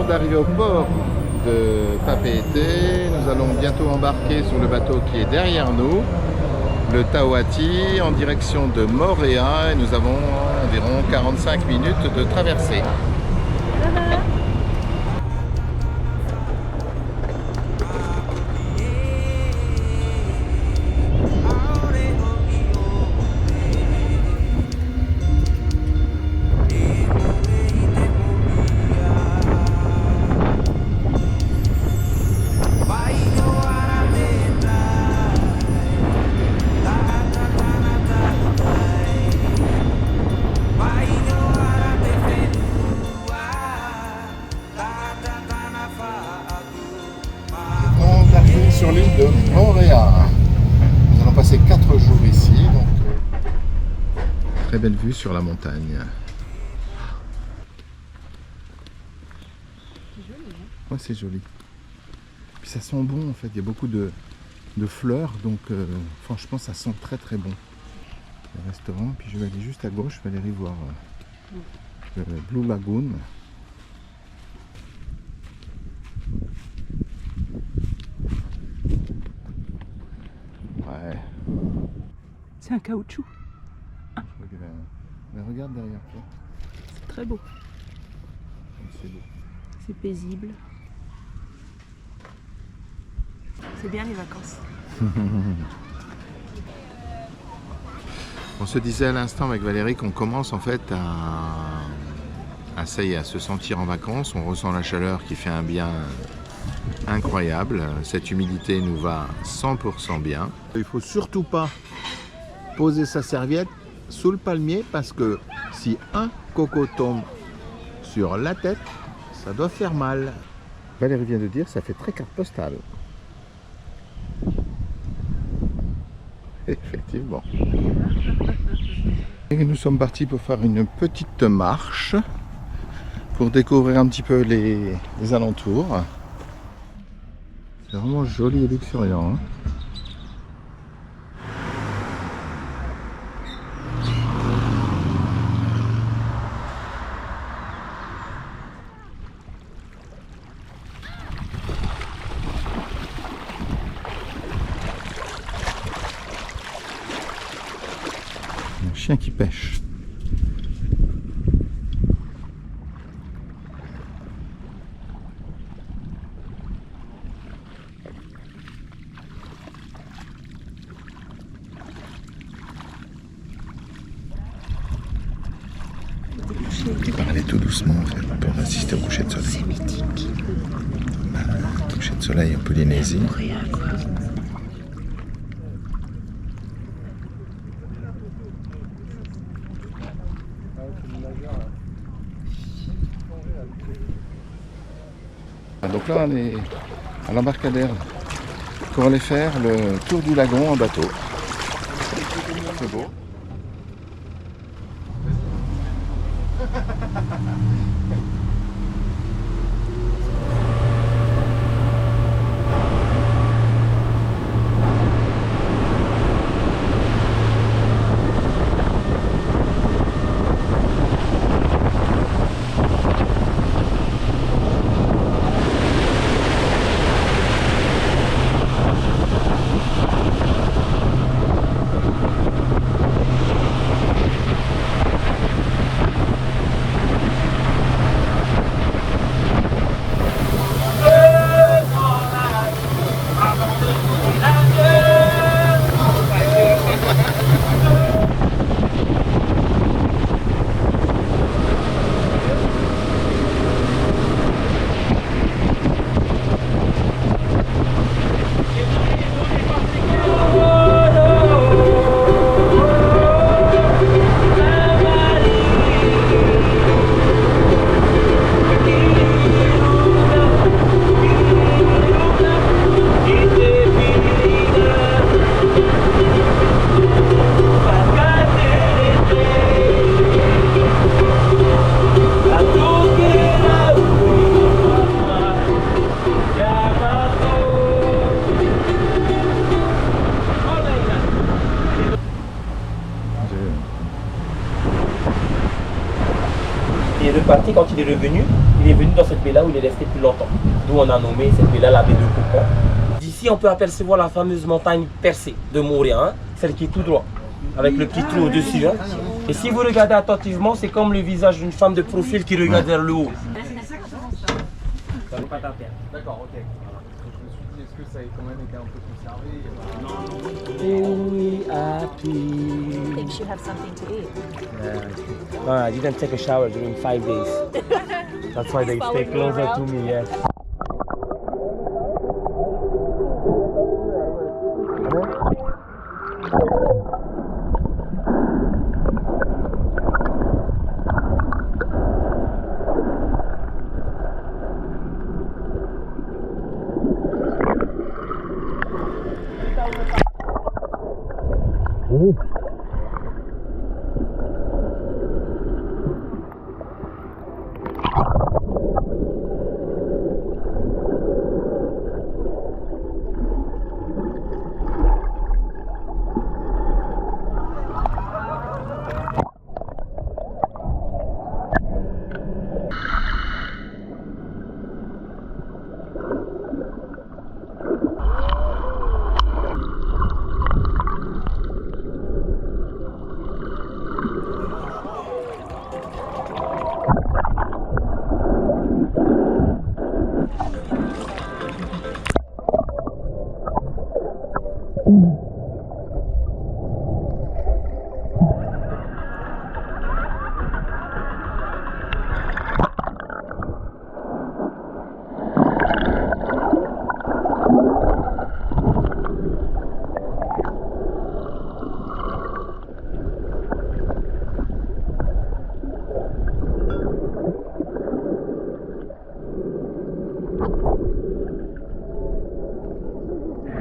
d'arriver au port de Papeete. Nous allons bientôt embarquer sur le bateau qui est derrière nous, le Tawati, en direction de Moorea, et nous avons environ 45 minutes de traversée. Sur l'île de Moorea. Nous allons passer 4 jours ici. Donc, très belle vue sur la montagne. C'est joli, hein? Ouais, c'est joli. Puis ça sent bon en fait. Il y a beaucoup de fleurs. Donc franchement, ça sent très très bon. Le restaurant. Puis je vais aller juste à gauche. Je vais aller voir le Blue Lagoon. Ouais. C'est un caoutchouc. Mais regarde derrière toi. C'est très beau. C'est beau. C'est paisible. C'est bien les vacances. On se disait à l'instant avec Valérie qu'on commence en fait ça y est, à se sentir en vacances. On ressent la chaleur qui fait un bien incroyable. Cette humidité nous va 100% bien. Il ne faut surtout pas poser sa serviette sous le palmier parce que si un coco tombe sur la tête, ça doit faire mal. Valérie vient de dire ça fait très carte postale. Effectivement. Et nous sommes partis pour faire une petite marche pour découvrir un petit peu les alentours. C'est vraiment joli et luxuriant. Hein. Un chien qui pêche. Il va aller tout doucement en fait pour assister au coucher de soleil. C'est mythique. Coucher de soleil en Polynésie. Donc là on est à l'embarcadère pour aller faire le tour du lagon en bateau. C'est beau. Il est reparti quand il est revenu, il il est venu dans cette baie-là où il est resté plus longtemps. D'où on a nommé cette baie-là la baie de Cocon. D'ici, on peut apercevoir la fameuse montagne percée de Moria, hein, celle qui est tout droit, avec le petit trou au-dessus. Hein. Et si vous regardez attentivement, c'est comme le visage d'une femme de profil qui regarde vers le haut. D'accord, ok. Je me suis dit, est-ce que ça a quand même été un peu conservé? Happy. Thinks you have something to eat. No, I didn't take a shower during 5 days. That's why they stay closer to me, yeah.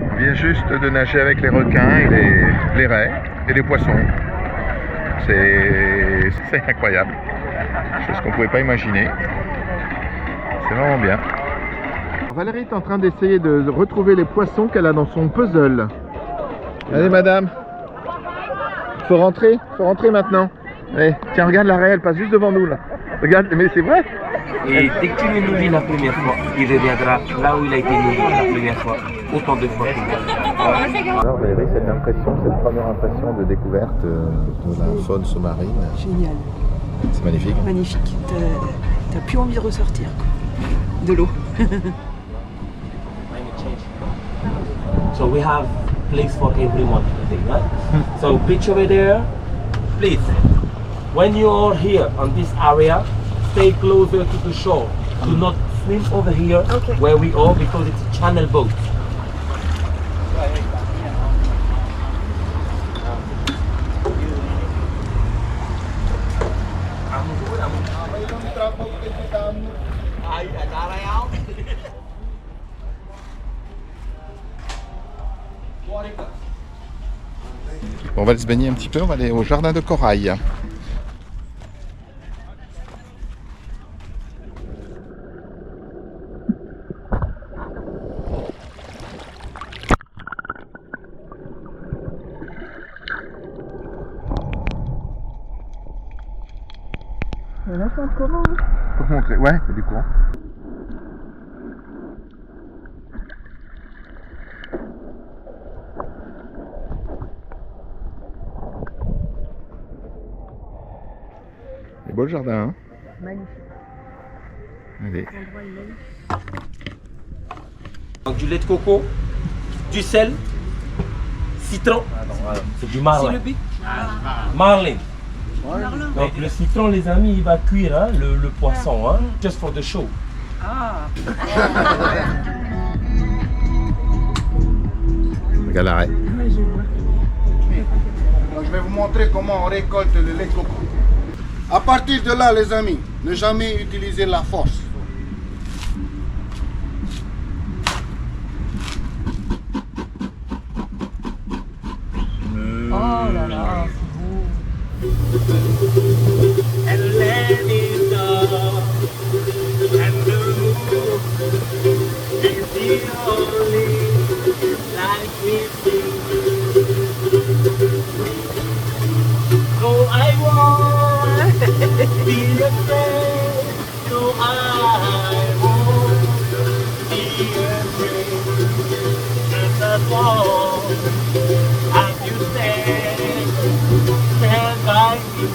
On vient juste de nager avec les requins et les raies et les poissons. C'est incroyable. Chose qu'on ne pouvait pas imaginer. C'est vraiment bien. Valérie est en train d'essayer de retrouver les poissons qu'elle a dans son puzzle. Allez madame. Faut rentrer maintenant. Allez, tiens, regarde la raie, elle passe juste devant nous là. Regarde, mais c'est vrai. Et dès que tu le nourris la première fois, il reviendra là où il a été nourri la première fois, autant de fois qu'il doit. Alors Valérie, cette première impression de découverte de la faune sous-marine. Génial, C'est magnifique. magnifique. T'as plus envie de ressortir quoi. De l'eau. So we have place for everyone today, right? So beach over there, please. When you are here on this area, stay closer to the shore. Do not swim over here where we are because it's a channel boat. On va se baigner un petit peu, on va aller au jardin de corail. Là, c'est un courant. Pour montrer, ouais, il y a du courant. C'est beau le jardin, hein? Magnifique. Allez. L'endroit est magnifique. Donc du lait de coco, du sel, citron, c'est du marlin. C'est le marlin. Donc le citron, les amis, il va cuire hein, le poisson, hein, just for the show. Ah. Regarde l'arrêt. Ouais, je vois. Donc, je vais vous montrer comment on récolte le lait de coco. À partir de là, les amis, ne jamais utiliser la force. Oh là là. And let it go. And the moon is the only light we see. So I won't be afraid. No, I won't be afraid. Just as long as you stand by me.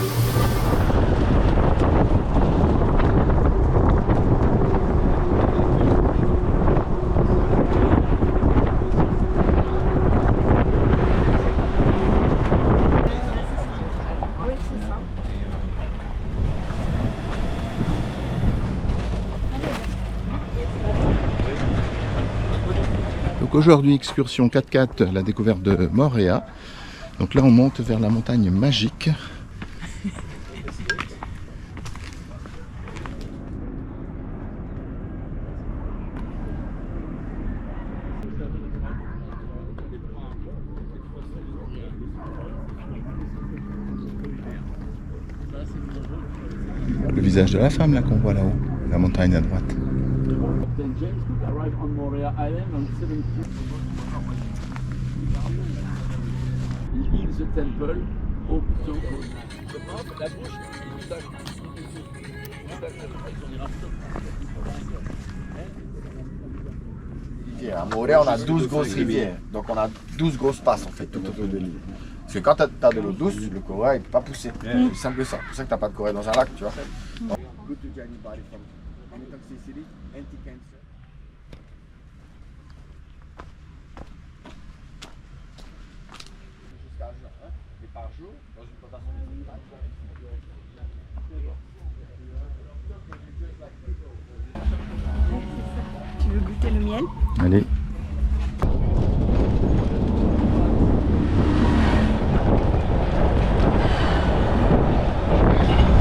Donc aujourd'hui, excursion 4x4, la découverte de Moorea. Donc là, on monte vers la montagne magique. Le visage de la femme là qu'on voit là-haut, la montagne à droite. Captain James Cook arrived on Moorea Island on 17th. He heals the temple. Oh, so À Moorea, on a 12 grosses rivières. Donc on a 12 grosses passes en fait tout autour de l'île. Parce que quand tu as de l'eau douce, le corail ne peut pas pousser. C'est aussi simple que ça. C'est pour ça que tu n'as pas de corail dans un lac, tu vois. Good to anybody from any toxicity, anti-cancer. Jusqu'à juin, hein. Et par jour, dans une plantation de Tu veux goûter le miel? Allez.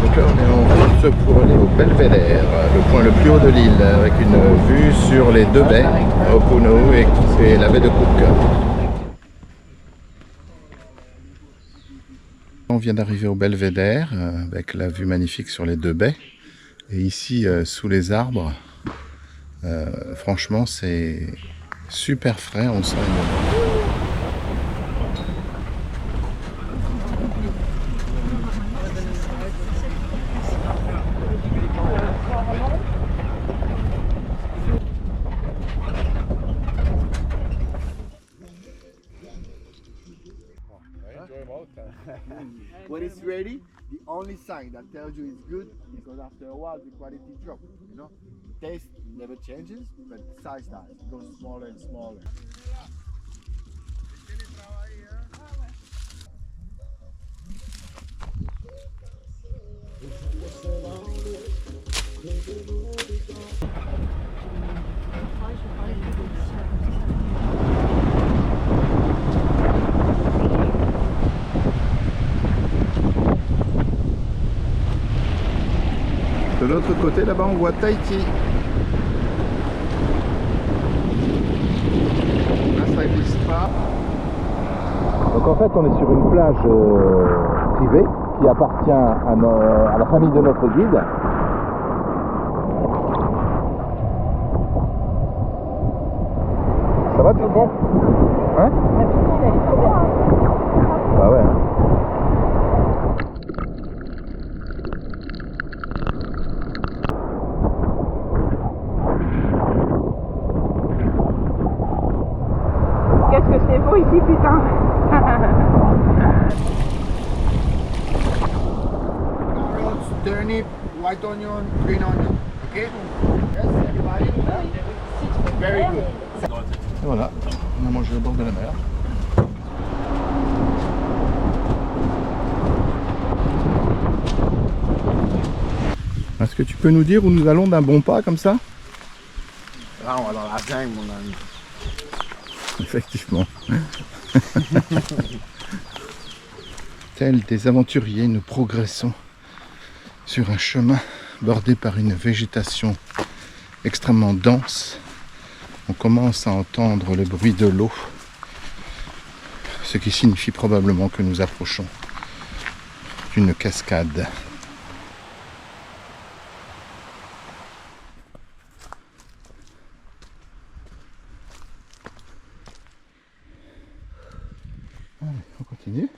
Donc là, on est en route pour aller au Belvédère, le point le plus haut de l'île, avec une vue sur les deux baies, Opuno et la baie de Cook. On vient d'arriver au Belvédère, avec la vue magnifique sur les deux baies. Et ici, sous les arbres, franchement, c'est super frais, on sent When it's ready, the only sign that tells you it's good is because after a while the quality drops. You know, taste never changes, but size does. It goes smaller and smaller. De l'autre côté, là-bas, on voit Tahiti. Là, ça glisse pas. Donc en fait, on est sur une plage privée qui appartient à la famille de notre guide. Ça va tout le monde? Hein? Bah ouais. Qu'est-ce que c'est beau ici, putain! Carrots, turnip, white onion, green onion. Okay? Yes, everybody? Very good. Et voilà, on a mangé au bord de la mer. Est-ce que tu peux nous dire où nous allons d'un bon pas comme ça? Là, on va dans la jungle, mon ami. Effectivement. Tels des aventuriers, nous progressons sur un chemin bordé par une végétation extrêmement dense. On commence à entendre le bruit de l'eau, ce qui signifie probablement que nous approchons d'une cascade. Allez, on continue.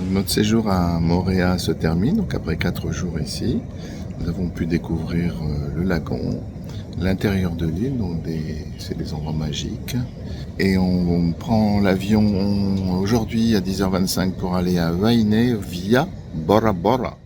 Notre séjour à Moorea se termine, donc après 4 jours ici. Nous avons pu découvrir le lagon, l'intérieur de l'île, donc c'est des endroits magiques. Et on prend l'avion aujourd'hui à 10h25 pour aller à Wainé via Bora Bora.